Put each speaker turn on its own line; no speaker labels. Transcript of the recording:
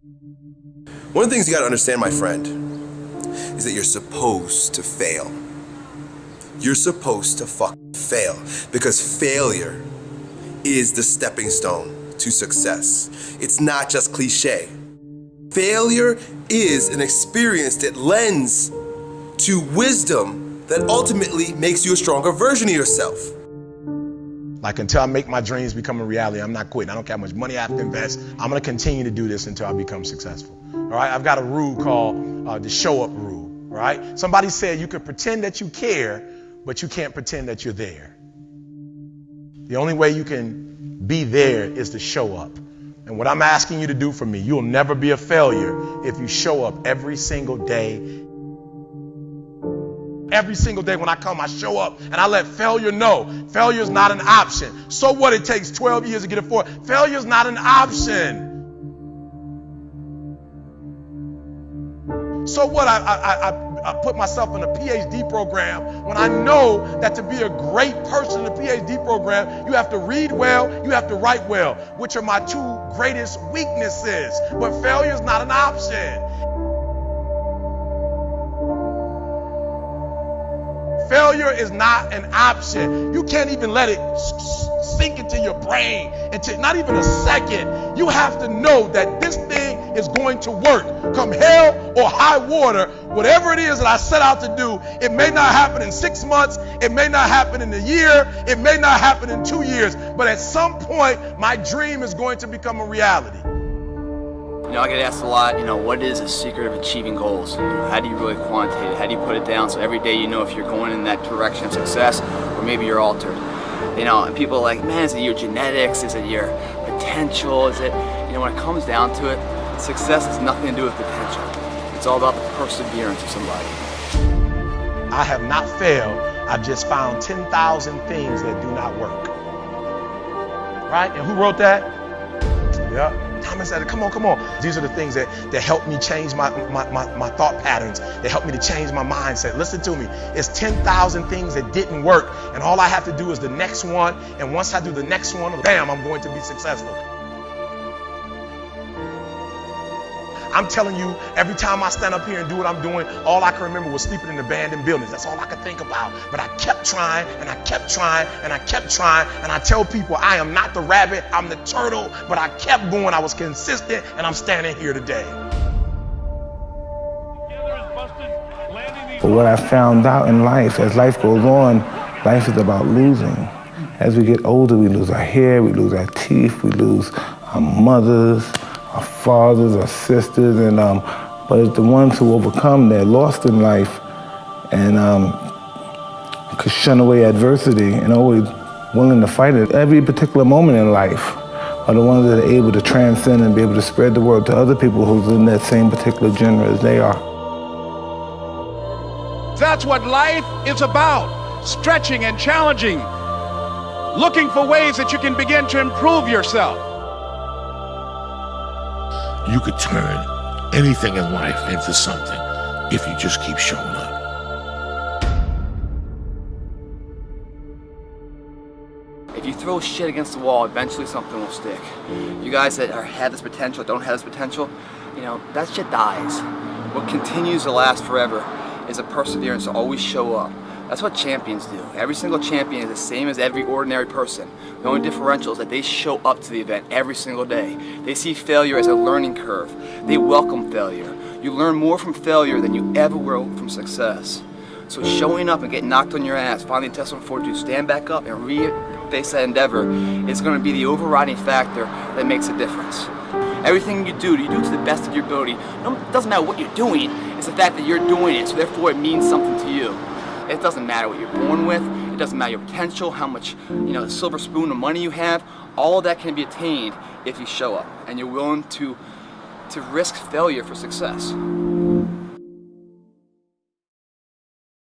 One of the things you gotta understand, my friend, is that you're supposed to fail. You're supposed to fail, because failure is the stepping stone to success. It's not just cliche. Failure is an experience that lends to wisdom that ultimately makes you a stronger version of yourself.
Like, until I make my dreams become a reality, I'm not quitting. I don't care how much money I have to invest. I'm gonna continue to do this until I become successful. All right, I've got a rule called the show up rule, right? Somebody said you can pretend that you care, but you can't pretend that you're there. The only way you can be there is to show up. And what I'm asking you to do for me, you'll never be a failure if you show up every single day. Every single day when I come, I show up and I let failure know. Failure is not an option. So what, it takes 12 years to get it forward. Failure is not an option. So what, I put myself in a PhD program when I know that to be a great person in a PhD program, you have to read well, you have to write well, which are my two greatest weaknesses. But failure is not an option. Failure is not an option. You can't even let it sink into your brain, into not even a second. You have to know that this thing is going to work. Come hell or high water, whatever it is that I set out to do, it may not happen in 6 months, it may not happen in a year, it may not happen in 2 years, but at some point, my dream is going to become a reality.
You know, I get asked a lot, what is the secret of achieving goals? How do you really quantitate it? How do you put it down so every day you know if you're going in that direction of success or maybe you're altered? And people are like, man, is it your genetics? Is it your potential? Is it, when it comes down to it, success has nothing to do with potential. It's all about the perseverance of somebody.
I have not failed. I've just found 10,000 things that do not work. Right? And who wrote that? Yeah. Thomas said, come on. These are the things that help me change my thought patterns, that help me to change my mindset. Listen to me. It's 10,000 things that didn't work, and all I have to do is the next one, and once I do the next one, bam, I'm going to be successful. I'm telling you, every time I stand up here and do what I'm doing, all I can remember was sleeping in abandoned buildings. That's all I could think about. But I kept trying, and I kept trying, and I kept trying. And I tell people, I am not the rabbit, I'm the turtle. But I kept going, I was consistent, and I'm standing here today.
But what I found out in life, as life goes on, life is about losing. As we get older, we lose our hair, we lose our teeth, we lose our mothers, our fathers, our sisters, and but it's the ones who overcome, they're lost in life and could shun away adversity and always willing to fight it. Every particular moment in life are the ones that are able to transcend and be able to spread the word to other people who's in that same particular genre as they are.
That's what life is about, stretching and challenging, looking for ways that you can begin to improve yourself.
You could turn anything in life into something if you just keep showing up.
If you throw shit against the wall, eventually something will stick. You guys that have this potential, don't have this potential, that shit dies. What continues to last forever is a perseverance to always show up. That's what champions do. Every single champion is the same as every ordinary person. The only differential is that they show up to the event every single day. They see failure as a learning curve. They welcome failure. You learn more from failure than you ever will from success. So showing up and getting knocked on your ass, finding intestinal fortitude, stand back up and re-face that endeavor is going to be the overriding factor that makes a difference. Everything you do to the best of your ability. It doesn't matter what you're doing, it's the fact that you're doing it, so therefore it means something to you. It doesn't matter what you're born with, it doesn't matter your potential, how much, the silver spoon of money you have. All of that can be attained if you show up and you're willing to risk failure for success.